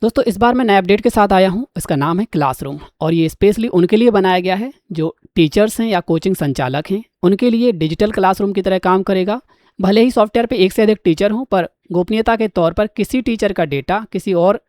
दोस्तों इस बार मैं नए अपडेट के साथ आया हूँ। इसका नाम है क्लासरूम और ये स्पेशली उनके लिए बनाया गया है जो टीचर्स हैं या कोचिंग संचालक हैं। उनके लिए डिजिटल क्लासरूम की तरह काम करेगा। भले ही सॉफ्टवेयर पे एक से अधिक टीचर हों, पर गोपनीयता के तौर पर किसी टीचर का डेटा किसी और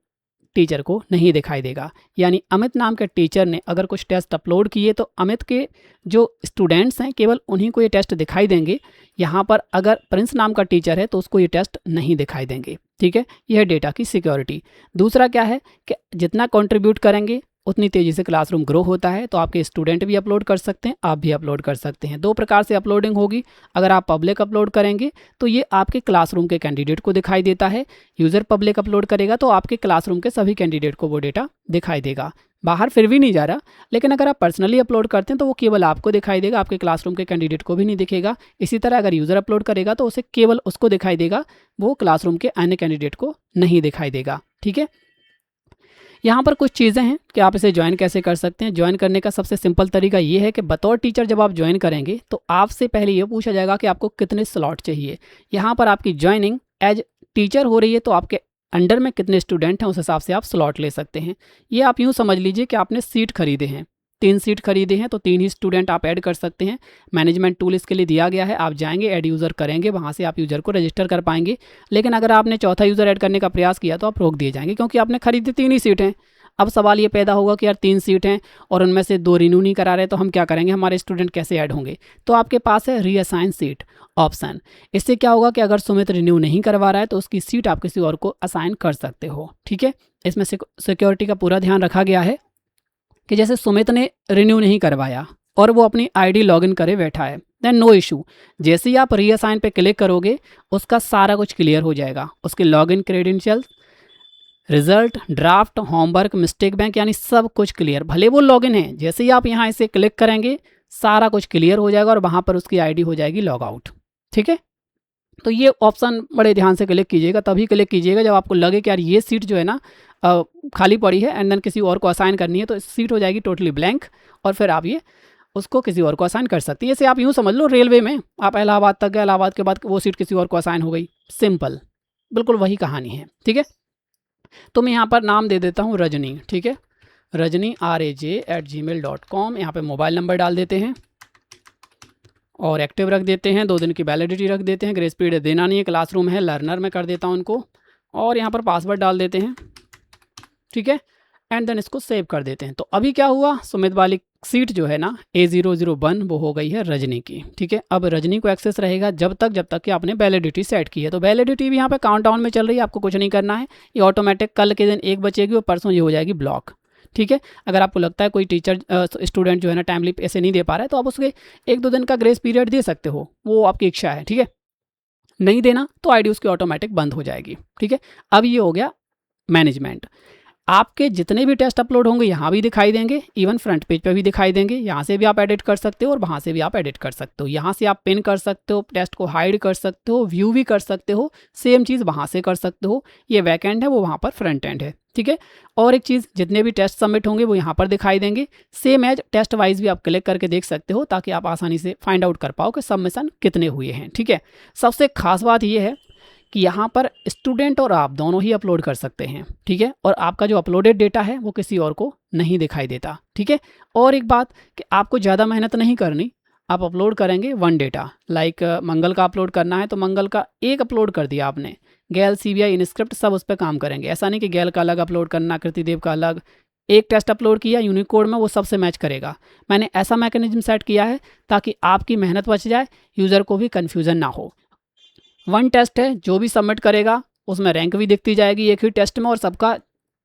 टीचर को नहीं दिखाई देगा। यानी अमित नाम के टीचर ने अगर कुछ टेस्ट अपलोड किए तो अमित के जो स्टूडेंट्स हैं केवल उन्हीं को ये टेस्ट दिखाई देंगे। यहाँ पर अगर प्रिंस नाम का टीचर है तो उसको ये टेस्ट नहीं दिखाई देंगे। ठीक है, यह डेटा की सिक्योरिटी। दूसरा क्या है कि जितना कंट्रीब्यूट करेंगे उतनी तेज़ी से क्लासरूम ग्रो होता है। तो आपके स्टूडेंट भी अपलोड कर सकते हैं, आप भी अपलोड कर सकते हैं। दो प्रकार से अपलोडिंग होगी। अगर आप पब्लिक अपलोड करेंगे तो ये आपके क्लासरूम के कैंडिडेट को दिखाई देता है। यूज़र पब्लिक अपलोड करेगा तो आपके क्लासरूम के सभी कैंडिडेट को वो डेटा दिखाई देगा। बाहर फिर भी नहीं जा रहा, लेकिन अगर आप पर्सनली अपलोड करते हैं तो वो केवल आपको दिखाई देगा, आपके क्लासरूम के कैंडिडेट को भी नहीं दिखेगा। इसी तरह अगर यूज़र अपलोड करेगा तो उसे केवल उसको दिखाई देगा, वो क्लासरूम के अन्य कैंडिडेट को नहीं दिखाई देगा। ठीक है, यहाँ पर कुछ चीज़ें हैं कि आप इसे ज्वाइन कैसे कर सकते हैं। ज्वाइन करने का सबसे सिंपल तरीका ये है कि बतौर टीचर जब आप ज्वाइन करेंगे तो आपसे पहले ये पूछा जाएगा कि आपको कितने स्लॉट चाहिए। यहाँ पर आपकी ज्वाइनिंग एज टीचर हो रही है तो आपके अंडर में कितने स्टूडेंट हैं उस हिसाब से आप स्लॉट ले सकते हैं। ये आप यूँ समझ लीजिए कि आपने सीट खरीदे हैं, 3 सीट खरीदे हैं तो 3 ही स्टूडेंट आप ऐड कर सकते हैं। मैनेजमेंट टूल इसके लिए दिया गया है। आप जाएंगे ऐड यूज़र करेंगे, वहाँ से आप यूज़र को रजिस्टर कर पाएंगे। लेकिन अगर आपने चौथा यूज़र ऐड करने का प्रयास किया तो आप रोक दिए जाएंगे, क्योंकि आपने खरीदी 3 ही सीट हैं। अब सवाल ये पैदा होगा कि यार 3 सीट हैं और उनमें से 2 रिन्यू नहीं करा रहे तो हम क्या करेंगे, हमारे स्टूडेंट कैसे ऐड होंगे। तो आपके पास है रीअसाइन सीट ऑप्शन। इससे क्या होगा कि अगर सुमित रिन्यू नहीं करवा रहा है तो उसकी सीट आप किसी और को असाइन कर सकते हो। ठीक है, इसमें सिक्योरिटी का पूरा ध्यान रखा गया है कि जैसे सुमित ने रिन्यू नहीं करवाया और वो अपनी आईडी लॉगिन करे बैठा है, देन नो इशू। जैसे ही आप रीअसाइन पे क्लिक करोगे उसका सारा कुछ क्लियर हो जाएगा। उसके login credential, result, draft, homework, mistake bank, यानी सब कुछ क्लियर। भले वो लॉगिन है, जैसे ही आप यहाँ इसे क्लिक करेंगे सारा कुछ क्लियर हो जाएगा और वहाँ पर उसकी आईडी हो जाएगी लॉग आउट। ठीक है, तो ये ऑप्शन बड़े ध्यान से क्लिक कीजिएगा। तभी क्लिक कीजिएगा जब आपको लगे कि यार ये सीट जो है ना खाली पड़ी है एंड देन किसी और को असाइन करनी है, तो सीट हो जाएगी टोटली ब्लैंक और फिर आप ये उसको किसी और को असाइन कर सकते हैं। जैसे आप यूँ समझ लो रेलवे में आप इलाहाबाद तक गए, इलाहाबाद के बाद वो सीट किसी और को असाइन हो गई, सिंपल, बिल्कुल वही कहानी है। ठीक है, तो मैं यहाँ पर नाम दे देता हूँ रजनी। ठीक है, रजनी raj@gmail.com। यहाँ पे मोबाइल नंबर डाल देते हैं और एक्टिव रख देते हैं, 2 दिन की वैलिडिटी रख देते हैं। ग्रेस पीरियड देना नहीं है, क्लासरूम है, लर्नर में कर देता हूँ उनको और यहाँ पर पासवर्ड डाल देते हैं। ठीक है, एंड देन इसको सेव कर देते हैं। तो अभी क्या हुआ, सुमित वाली सीट जो है ना A001 वो हो गई है रजनी की। ठीक है, अब रजनी को एक्सेस रहेगा जब तक कि आपने वैलिडिटी सेट की है। तो वैलिडिटी भी यहाँ पे काउंटडाउन में चल रही है, आपको कुछ नहीं करना है। ये ऑटोमेटिक कल के दिन 1 बचेगी और परसों ये हो जाएगी ब्लॉक। ठीक है, अगर आपको लगता है कोई टीचर स्टूडेंट जो है ना टाइमली ऐसे नहीं दे पा रहा है तो आप उसके 1-2 दिन का ग्रेस पीरियड दे सकते हो, वो आपकी इच्छा है। ठीक है, नहीं देना तो आईडी उसकी ऑटोमेटिक बंद हो जाएगी। ठीक है, अब ये हो गया मैनेजमेंट। आपके जितने भी टेस्ट अपलोड होंगे यहाँ भी दिखाई देंगे, इवन फ्रंट पेज पे भी दिखाई देंगे। यहाँ से भी आप एडिट कर सकते हो और वहाँ से भी आप एडिट कर सकते हो। यहाँ से आप पिन कर सकते हो, टेस्ट को हाइड कर सकते हो, व्यू भी कर सकते हो। सेम चीज़ वहाँ से कर सकते हो। ये बैक एंड है, वो वहाँ पर फ्रंट एंड है। ठीक है, और एक चीज़, जितने भी टेस्ट सबमिट होंगे वो यहाँ पर दिखाई देंगे। सेम एज टेस्ट वाइज भी आप क्लिक करके देख सकते हो ताकि आप आसानी से फाइंड आउट कर पाओ कि सबमिशन कितने हुए हैं। ठीक है, सबसे खास बात ये है कि यहाँ पर स्टूडेंट और आप दोनों ही अपलोड कर सकते हैं। ठीक है, और आपका जो अपलोडेड डेटा है वो किसी और को नहीं दिखाई देता। ठीक है, और एक बात कि आपको ज़्यादा मेहनत नहीं करनी, आप अपलोड करेंगे 1 डेटा। लाइक मंगल का अपलोड करना है तो मंगल का एक अपलोड कर दिया आपने, गैल, CBI, इनस्क्रिप्ट सब उस पर काम करेंगे। ऐसा नहीं कि गैल का अलग अपलोड करना, कृतिदेव का अलग। एक टेस्ट अपलोड किया यूनिकोड में, वो सबसे मैच करेगा। मैंने ऐसा मैकेनिज्म सेट किया है ताकि आपकी मेहनत बच जाए, यूज़र को भी कन्फ्यूज़न ना हो। 1 टेस्ट है, जो भी सबमिट करेगा उसमें रैंक भी दिखती जाएगी एक ही टेस्ट में और सबका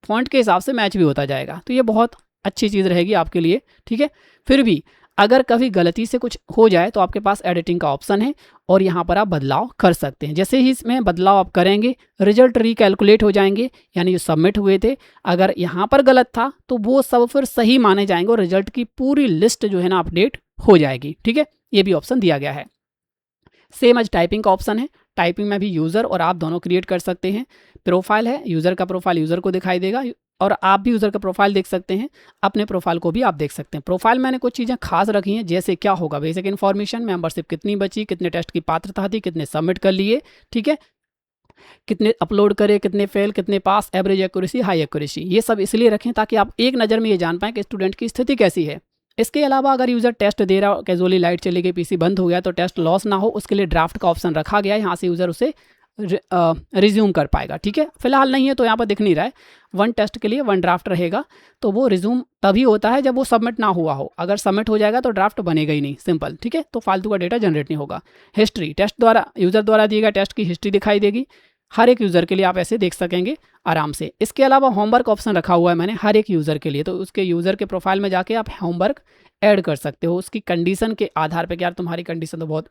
फॉन्ट के हिसाब से मैच भी होता जाएगा। तो ये बहुत अच्छी चीज़ रहेगी आपके लिए। ठीक है, फिर भी अगर कभी गलती से कुछ हो जाए तो आपके पास एडिटिंग का ऑप्शन है और यहाँ पर आप बदलाव कर सकते हैं। जैसे ही इसमें बदलाव आप करेंगे रिजल्ट रिकैलकुलेट हो जाएंगे, यानी जो सबमिट हुए थे अगर यहाँ पर गलत था तो वो सब फिर सही माने जाएंगे और रिजल्ट की पूरी लिस्ट जो है ना अपडेट हो जाएगी। ठीक है, ये भी ऑप्शन दिया गया है। सेम एज टाइपिंग का ऑप्शन है, टाइपिंग में भी यूज़र और आप दोनों क्रिएट कर सकते हैं। प्रोफाइल है, यूज़र का प्रोफाइल यूज़र को दिखाई देगा और आप भी यूज़र का प्रोफाइल देख सकते हैं, अपने प्रोफाइल को भी आप देख सकते हैं। प्रोफाइल मैंने कुछ चीज़ें खास रखी हैं, जैसे क्या होगा बेसिक इन्फॉर्मेशन, मेंबरशिप कितनी बची, कितने टेस्ट की पात्रता थी, कितने सबमिट कर लिए। ठीक है, कितने अपलोड करे, कितने फेल, कितने पास, एवरेज एक्यूरेसी, हाई एक्यूरेसी, ये सब इसलिए रखें ताकि आप एक नज़र में ये जान पाएँ कि स्टूडेंट की स्थिति कैसी है। इसके अलावा अगर यूज़र टेस्ट दे रहा हो, कैजुअली लाइट चली गई, पीसी बंद हो गया, तो टेस्ट लॉस ना हो उसके लिए ड्राफ्ट का ऑप्शन रखा गया है, यहाँ से यूज़र उसे रिज्यूम कर पाएगा। ठीक है, फिलहाल नहीं है तो यहाँ पर दिख नहीं रहा है। 1 टेस्ट के लिए 1 ड्राफ्ट रहेगा, तो वो रिज्यूम तभी होता है जब वो सबमिट ना हुआ हो। अगर सबमिट हो जाएगा तो ड्राफ्ट बनेगा ही नहीं, सिंपल। ठीक है, तो फालतू का डेटा जनरेट नहीं होगा। हिस्ट्री, टेस्ट द्वारा यूज़र द्वारा दिए गए टेस्ट की हिस्ट्री दिखाई देगी, हर एक यूज़र के लिए आप ऐसे देख सकेंगे आराम से। इसके अलावा होमवर्क ऑप्शन रखा हुआ है मैंने हर एक यूज़र के लिए, तो उसके यूज़र के प्रोफाइल में जाके आप होमवर्क ऐड कर सकते हो उसकी कंडीशन के आधार पे कि यार तुम्हारी कंडीशन तो बहुत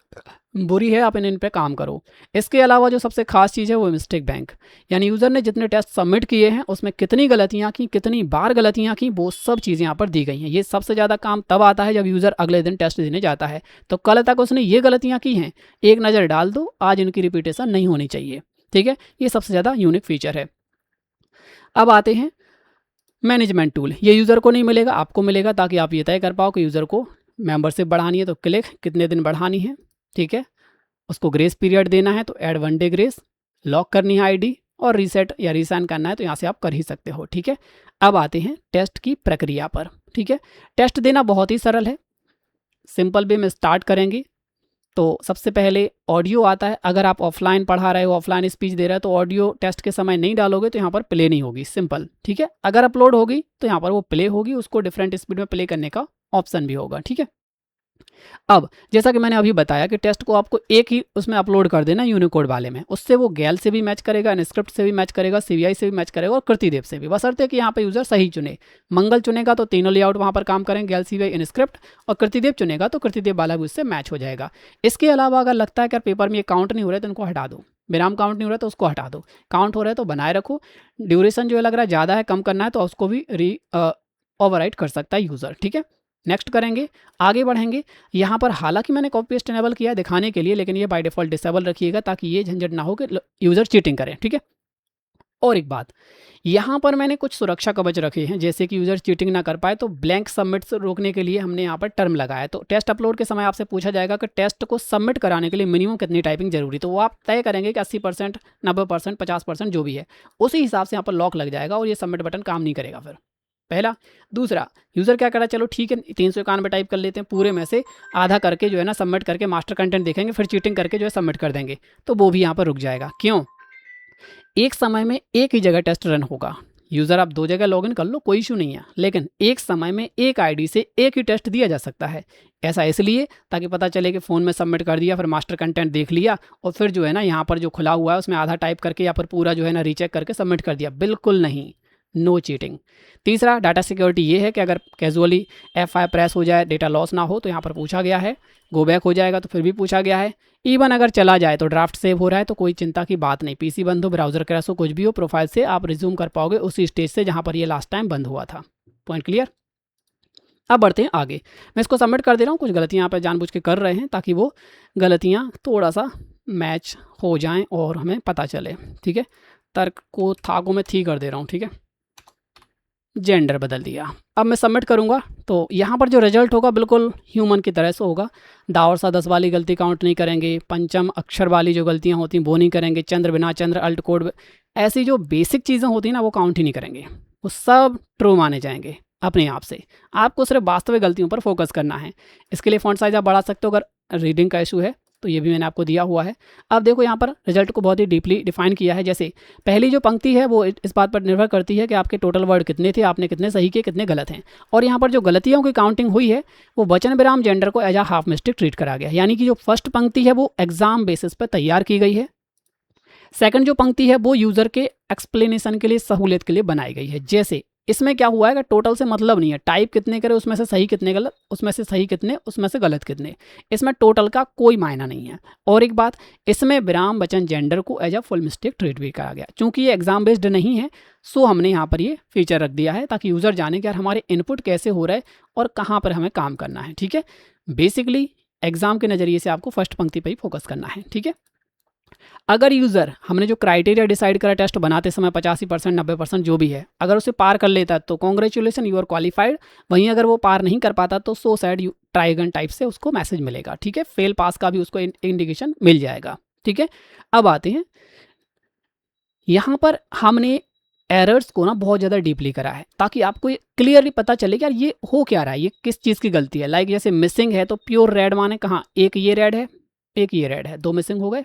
बुरी है, आप इन पे काम करो। इसके अलावा जो सबसे खास चीज़ है वो मिस्टेक बैंक, यानी यूज़र ने जितने टेस्ट सबमिट किए हैं उसमें कितनी गलतियाँ की, कितनी बार गलतियाँ की, वो सब चीज़ें यहाँ पर दी गई हैं। ये सबसे ज़्यादा काम तब आता है जब यूज़र अगले दिन टेस्ट देने जाता है, तो कल तक उसने ये गलतियाँ की हैं, एक नज़र डाल दो, आज इनकी रिपीटेशन नहीं होनी चाहिए। ठीक है, ये सबसे ज़्यादा यूनिक फीचर है। अब आते हैं मैनेजमेंट टूल। ये यूज़र को नहीं मिलेगा, आपको मिलेगा, ताकि आप ये तय कर पाओ कि यूज़र को मेंबरशिप बढ़ानी है तो क्लिक, कितने दिन बढ़ानी है। ठीक है, उसको ग्रेस पीरियड देना है तो ऐड 1 डे ग्रेस, लॉक करनी है आईडी, और रीसेट या रीसाइन करना है तो यहाँ से आप कर ही सकते हो। ठीक है, अब आते हैं टेस्ट की प्रक्रिया पर। ठीक है, टेस्ट देना बहुत ही सरल है, सिंपल वे में स्टार्ट करेंगे तो सबसे पहले ऑडियो आता है। अगर आप ऑफलाइन पढ़ा रहे हो, ऑफलाइन स्पीच दे रहे हो, तो ऑडियो टेस्ट के समय नहीं डालोगे तो यहाँ पर प्ले नहीं होगी, सिंपल। ठीक है, अगर अपलोड होगी तो यहाँ पर वो प्ले होगी, उसको डिफरेंट स्पीड में प्ले करने का ऑप्शन भी होगा। ठीक है, अब जैसा कि मैंने अभी बताया कि टेस्ट को आपको एक ही उसमें अपलोड कर देना यूनिकोड वाले में, उससे वो गैल से भी मैच करेगा, इनस्क्रिप्ट से भी मैच करेगा, सीवीआई से भी मैच करेगा और कृतिदेव से भी, बशर्ते कि यहाँ पे यूज़र सही चुने। मंगल चुनेगा तो तीनों लेआउट वहाँ पर काम करेंगे, गैल, सीवीआई, इनस्क्रिप्ट, और कृतिदेव चुनेगा तो कृतिदेव वाला भी उससे मैच हो जाएगा। इसके अलावा अगर लगता है कि पेपर में ये काउंट नहीं हो रहा है तो इनको हटा दो, विराम काउंट नहीं हो रहा है तो उसको हटा दो, काउंट हो रहा है तो बनाए रखो। ड्यूरेशन जो है लग रहा है ज़्यादा है, कम करना है तो उसको भी ओवरराइट कर सकता है यूज़र। ठीक है, नेक्स्ट करेंगे, आगे बढ़ेंगे। यहाँ पर हालांकि मैंने कॉपी पेस्ट इनेबल किया है दिखाने के लिए, लेकिन ये बाय डिफ़ॉल्ट डिसेबल रखिएगा ताकि ये झंझट ना हो कि यूज़र चीटिंग करें। ठीक है, और एक बात, यहाँ पर मैंने कुछ सुरक्षा कवच रखे हैं, जैसे कि यूज़र चीटिंग ना कर पाए, तो ब्लैंक सबमिट से रोकने के लिए हमने यहाँ पर टर्म लगाया है। तो टेस्ट अपलोड के समय आपसे पूछा जाएगा कि टेस्ट को सबमिट कराने के लिए मिनिमम कितनी टाइपिंग जरूरी, तो वो आप तय करेंगे कि 80%, 90%, 50% जो भी है, उसी हिसाब से यहाँ पर लॉक लग जाएगा और ये सबमिट बटन काम नहीं करेगा फिर, पहला। दूसरा, यूज़र क्या करा, चलो ठीक है 391 टाइप कर लेते हैं, पूरे में से आधा करके जो है ना सबमिट करके मास्टर कंटेंट देखेंगे, फिर चीटिंग करके जो है सबमिट कर देंगे, तो वो भी यहाँ पर रुक जाएगा। क्यों? एक समय में एक ही जगह टेस्ट रन होगा। यूज़र आप 2 जगह लॉगिन कर लो, कोई इशू नहीं है, लेकिन एक समय में एक आईडी से एक ही टेस्ट दिया जा सकता है। ऐसा इसलिए ताकि पता चले कि फ़ोन में सबमिट कर दिया, फिर मास्टर कंटेंट देख लिया, और फिर जो है ना यहाँ पर जो खुला हुआ है उसमें आधा टाइप करके या फिर पूरा जो है ना रीचेक करके सबमिट कर दिया, बिल्कुल नहीं, नो चीटिंग। तीसरा, डाटा सिक्योरिटी ये है कि अगर कैजुअली F5 प्रेस हो जाए, डेटा लॉस ना हो, तो यहाँ पर पूछा गया है। गो बैक हो जाएगा तो फिर भी पूछा गया है। इवन अगर चला जाए तो ड्राफ्ट सेव हो रहा है तो कोई चिंता की बात नहीं, पीसी बंद हो, ब्राउजर क्रैश हो, कुछ भी हो, प्रोफाइल से आप रिज्यूम कर पाओगे उसी स्टेज से जहाँ पर ये लास्ट टाइम बंद हुआ था। Point clear? अब बढ़ते हैं आगे। मैं इसको सबमिट कर दे रहा हूँ, कुछ गलतियाँ यहाँ पर जानबूझ के कर रहे हैं ताकि वो गलतियाँ थोड़ा सा मैच हो जाएँ और हमें पता चले। ठीक है, तर्क को था को मैं थी कर दे रहा हूँ। ठीक है, जेंडर बदल दिया। अब मैं सबमिट करूंगा तो यहाँ पर जो रिजल्ट होगा बिल्कुल ह्यूमन की तरह से होगा। दावर सा 10 वाली गलती काउंट नहीं करेंगे, पंचम अक्षर वाली जो गलतियाँ होती हैं वो नहीं करेंगे, चंद्र बिना चंद्र, अल्ट कोड, ऐसी जो बेसिक चीज़ें होती हैं ना वो काउंट ही नहीं करेंगे, वो सब ट्रू माने जाएंगे अपने आप से। आपको सिर्फ वास्तविक गलतियों पर फोकस करना है। इसके लिए फॉन्ट साइज आप बढ़ा सकते हो अगर रीडिंग का इशू है, तो ये भी मैंने आपको दिया हुआ है। अब देखो यहाँ पर रिजल्ट को बहुत ही डीपली डिफाइन किया है। जैसे पहली जो पंक्ति है वो इस बात पर निर्भर करती है कि आपके टोटल वर्ड कितने थे, आपने कितने सही किए, कितने गलत हैं। और यहाँ पर जो गलतियों की काउंटिंग हुई है वो वचन विराम जेंडर को एज आ हाफ मिस्टेक ट्रीट करा गया, यानी कि जो फर्स्ट पंक्ति है वो एग्जाम बेसिस पर तैयार की गई है। सेकंड जो पंक्ति है वो यूज़र के एक्सप्लेनेशन के लिए, सहूलियत के लिए बनाई गई है। जैसे इसमें क्या हुआ है कि टोटल से मतलब नहीं है, टाइप कितने करे उसमें से सही कितने गलत, उसमें से सही कितने, उसमें से गलत कितने, इसमें टोटल का कोई मायना नहीं है। और एक बात, इसमें विराम वचन जेंडर को as a full mistake treat भी करा गया। चूंकि ये एग्जाम बेस्ड नहीं है, सो हमने यहाँ पर ये फीचर रख दिया है ताकि यूज़र जाने कि यार हमारे इनपुट कैसे हो रहा है और कहाँ पर हमें काम करना है। ठीक है, बेसिकली एग्जाम के नज़रिए से आपको फर्स्ट पंक्ति पर ही फोकस करना है। ठीक है, अगर यूज़र, हमने जो क्राइटेरिया डिसाइड करा टेस्ट बनाते समय 85%, 90% जो भी है, अगर उसे पार कर लेता है तो कॉन्ग्रेचुलेसन, यू आर क्वालिफाइड। वहीं अगर वो पार नहीं कर पाता तो so sad, you try again type से उसको मैसेज मिलेगा। ठीक है, फेल पास का भी उसको इंडिकेशन मिल जाएगा। ठीक है, अब आते हैं यहाँ पर हमने एरर्स को ना बहुत ज़्यादा डीपली करा है ताकि आपको ये क्लियरली पता चले कि यार ये हो क्या रहा है, ये किस चीज़ की गलती है। लाइक जैसे मिसिंग है तो प्योर रेड माने कहाँ, एक ये रेड है, एक ये रेड है, दो मिसिंग हो गए।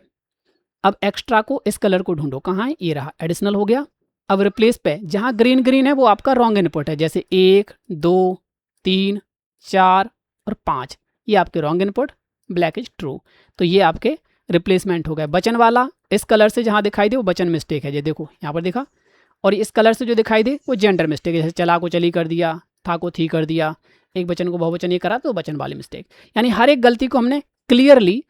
अब एक्स्ट्रा को इस कलर को ढूंढो, कहाँ है, ये रहा, एडिशनल हो गया। अब रिप्लेस पे जहाँ ग्रीन ग्रीन है वो आपका रॉन्ग इनपुट है, जैसे 1 2 3 4 और 5 ये आपके wrong input, black is true. तो ये आपके रिप्लेसमेंट हो गए। बचन वाला इस कलर से जहाँ दिखाई दे वो बचन मिस्टेक है, ये देखो यहाँ पर देखा। और इस कलर से जो दिखाई दे वो जेंडर मिस्टेक है, जैसे चला को चली कर दिया, था को थी कर दिया, एक बचन को बहुवचन ये करा तो बचन वाली मिस्टेक। यानी हर एक गलती को हमने क्लियरली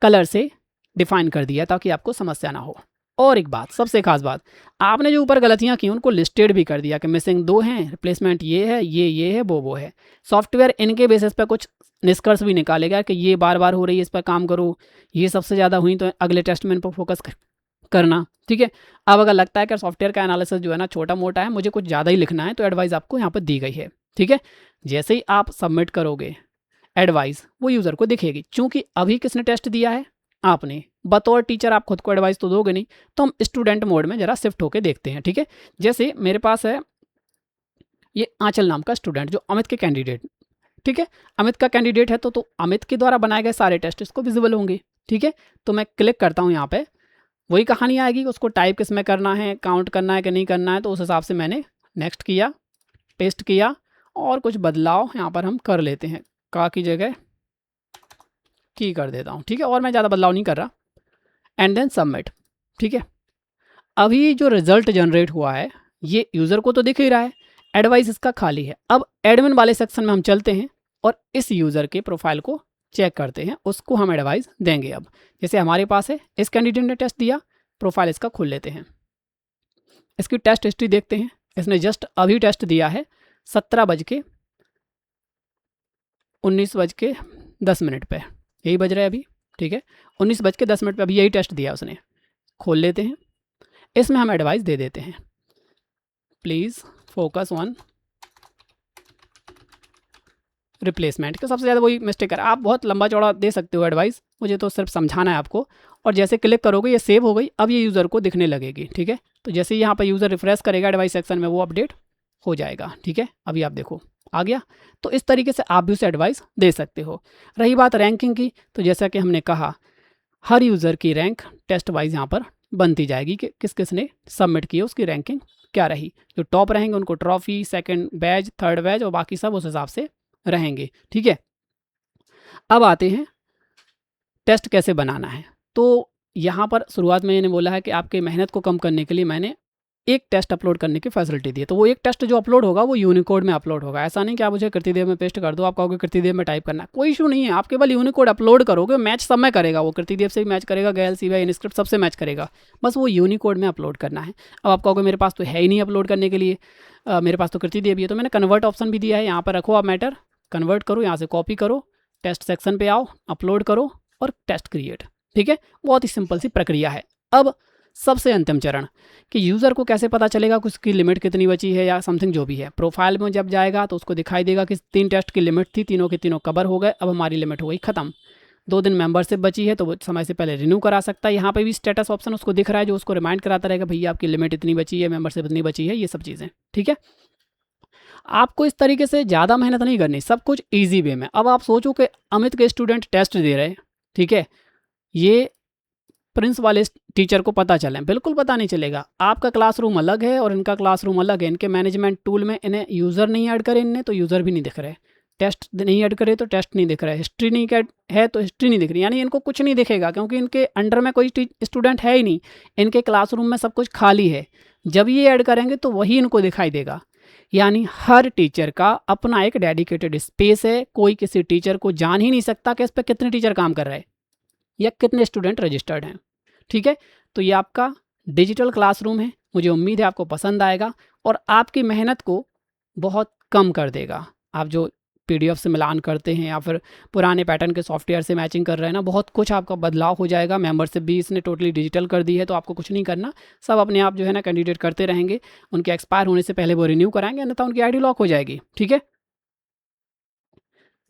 कलर से डिफाइन कर दिया ताकि आपको समस्या ना हो। और एक बात, सबसे खास बात, आपने जो ऊपर गलतियां की उनको लिस्टेड भी कर दिया कि मिसिंग 2 हैं, रिप्लेसमेंट ये है, ये है, वो है। सॉफ्टवेयर इनके बेसिस पे कुछ निष्कर्ष भी निकालेगा कि ये बार बार हो रही है, इस पर काम करो, ये सबसे ज़्यादा हुई तो अगले टेस्ट में इन पर फोकस करना, ठीक है। अब अगर लगता है कि सॉफ्टवेयर का एनालिसिस जो है ना छोटा मोटा है, मुझे कुछ ज़्यादा ही लिखना है, तो एडवाइस आपको यहाँ पर दी गई है, ठीक है। जैसे ही आप सबमिट करोगे एडवाइस वो यूज़र को दिखेगी। चूँकि अभी किसने टेस्ट दिया है, आपने। बतौर टीचर आप खुद को एडवाइस तो दोगे नहीं, तो हम स्टूडेंट मोड में ज़रा शिफ्ट होकर देखते हैं, ठीक है। जैसे मेरे पास है ये आंचल नाम का स्टूडेंट जो अमित के कैंडिडेट, ठीक है। अमित का कैंडिडेट है तो अमित के द्वारा बनाए गए सारे टेस्ट इसको विजिबल होंगे, ठीक है। तो मैं क्लिक करता हूँ यहाँ पे, वही कहानी आएगी, उसको टाइप किस में करना है, काउंट करना है कि नहीं करना है, तो उस हिसाब से मैंने नेक्स्ट किया, पेस्ट किया और कुछ बदलाव यहाँ पर हम कर लेते हैं, का की जगह की कर देता हूँ, ठीक है। और मैं ज़्यादा बदलाव नहीं कर रहा, एंड देन सबमिट, ठीक है। अभी जो रिजल्ट जनरेट हुआ है ये यूज़र को तो दिख ही रहा है, एडवाइस इसका खाली है। अब एडमिन वाले सेक्शन में हम चलते हैं और इस यूज़र के प्रोफाइल को चेक करते हैं, उसको हम एडवाइस देंगे। अब जैसे हमारे पास है, इस कैंडिडेट ने टेस्ट दिया, प्रोफाइल इसका खोल लेते हैं, इसकी टेस्ट हिस्ट्री देखते हैं। इसने जस्ट अभी टेस्ट दिया है 17:19 पे, यही बज रहा है अभी, ठीक है। 19:10 पे अभी यही टेस्ट दिया उसने, खोल लेते हैं। इसमें हम एडवाइस दे देते हैं, प्लीज़ फोकस ऑन रिप्लेसमेंट, का सबसे ज़्यादा वही मिस्टेक है। आप बहुत लंबा चौड़ा दे सकते हो एडवाइस, मुझे तो सिर्फ समझाना है आपको। और जैसे क्लिक करोगे ये सेव हो गई, अब ये यूज़र को दिखने लगेगी, ठीक है। तो जैसे यहाँ पर यूज़र रिफ्रेश करेगा एडवाइस सेक्शन में, वो अपडेट हो जाएगा, ठीक है। अभी आप देखो आ गया। तो इस तरीके से आप भी उसे एडवाइस दे सकते हो। रही बात रैंकिंग की, तो जैसा कि हमने कहा हर यूज़र की रैंक टेस्ट वाइज यहाँ पर बनती जाएगी कि किस किस ने सबमिट किया, उसकी रैंकिंग क्या रही। जो टॉप रहेंगे उनको trophy, second batch, third batch और बाकी सब उस हिसाब से रहेंगे, ठीक है। अब आते हैं टेस्ट कैसे बनाना है। तो यहाँ पर शुरुआत में मैंने बोला है कि आपके मेहनत को कम करने के लिए मैंने एक टेस्ट अपलोड करने की फैसिलिटी दी है। तो वो एक टेस्ट जो अपलोड होगा वो यूनिकोड में अपलोड होगा। ऐसा नहीं कि आप मुझे कृतिदेव में पेस्ट कर दो, आप कहोगे कृतिदेव में टाइप करना है, कोई इशू नहीं है। आप केवल यूनिकोड अपलोड करोगे, मैच सब में करेगा, वो कृतिदेव से भी मैच करेगा, गैल सीवाई इनस्क्रिप्ट सबसे मैच करेगा, बस वो यूनिकोड में अपलोड करना है। अब आप कहोगे मेरे पास तो है ही नहीं अपलोड करने के लिए, मेरे पास तो कृतिदेव भी है, तो मैंने कन्वर्ट ऑप्शन भी दिया है। यहाँ पर रखो आप मैटर, कन्वर्ट करो, यहाँ से कॉपी करो, टेस्ट सेक्शन पे आओ, अपलोड करो और टेस्ट क्रिएट, ठीक है। बहुत ही सिंपल सी प्रक्रिया है। अब सबसे अंतिम चरण कि यूज़र को कैसे पता चलेगा कि उसकी लिमिट कितनी बची है या समथिंग जो भी है। प्रोफाइल में जब जाएगा तो उसको दिखाई देगा कि 3 टेस्ट की लिमिट थी, तीनों के तीनों कवर हो गए, अब हमारी लिमिट हो गई ख़त्म। 2 दिन मेंबरशिप बची है तो वो समय से पहले रिन्यू करा सकता है। यहाँ पे भी स्टेटस ऑप्शन उसको दिख रहा है जो उसको रिमाइंड कराता रहेगा भैया आपकी लिमिट इतनी बची है, मेंबरशिप इतनी बची है, ये सब चीज़ें, ठीक है। आपको इस तरीके से ज़्यादा मेहनत नहीं करनी, सब कुछ ईजी वे में। अब आप सोचो कि अमित के स्टूडेंट टेस्ट दे रहे हैं, ठीक है, ये प्रिंस वाले टीचर को पता चले, बिल्कुल पता नहीं चलेगा। आपका क्लासरूम अलग है और इनका क्लासरूम अलग है। इनके मैनेजमेंट टूल में इन्हें यूज़र नहीं ऐड करे, इनने तो यूज़र भी नहीं दिख रहे, टेस्ट नहीं ऐड करे तो टेस्ट नहीं दिख रहा है, हिस्ट्री नहीं है तो हिस्ट्री नहीं दिख रही, यानी इनको कुछ नहीं दिखेगा क्योंकि इनके अंडर में कोई स्टूडेंट है ही नहीं। इनके क्लासरूम में सब कुछ खाली है। जब ये ऐड करेंगे तो वही इनको दिखाई देगा। यानी हर टीचर का अपना एक डेडिकेटेड स्पेस है। कोई किसी टीचर को जान ही नहीं सकता कि इस पर कितने टीचर काम कर रहे हैं या कितने स्टूडेंट रजिस्टर्ड हैं, ठीक है। तो ये आपका डिजिटल क्लासरूम है। मुझे उम्मीद है आपको पसंद आएगा और आपकी मेहनत को बहुत कम कर देगा। आप जो PDF से मिलान करते हैं या फिर पुराने पैटर्न के सॉफ्टवेयर से मैचिंग कर रहे हैं ना, बहुत कुछ आपका बदलाव हो जाएगा। मेंबरशिप भी इसने टोटली डिजिटल कर दी है, तो आपको कुछ नहीं करना, सब अपने आप जो है ना कैंडिडेट करते रहेंगे। उनके एक्सपायर होने से पहले वो रिन्यू कराएंगे, अन्यथा उनकी ID लॉक हो जाएगी, ठीक है।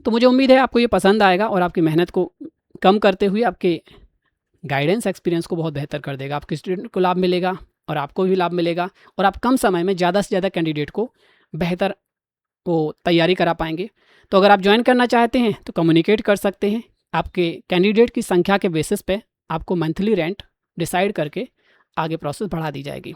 तो मुझे उम्मीद है आपको ये पसंद आएगा और आपकी मेहनत को कम करते हुए आपके गाइडेंस एक्सपीरियंस को बहुत बेहतर कर देगा। आपके स्टूडेंट को लाभ मिलेगा, और आपको भी लाभ मिलेगा और आप कम समय में ज़्यादा से ज़्यादा कैंडिडेट को बेहतर वो तैयारी करा पाएंगे। तो अगर आप ज्वाइन करना चाहते हैं तो कम्युनिकेट कर सकते हैं। आपके कैंडिडेट की संख्या के बेसिस पे आपको मंथली रेंट डिसाइड करके आगे प्रोसेस बढ़ा दी जाएगी।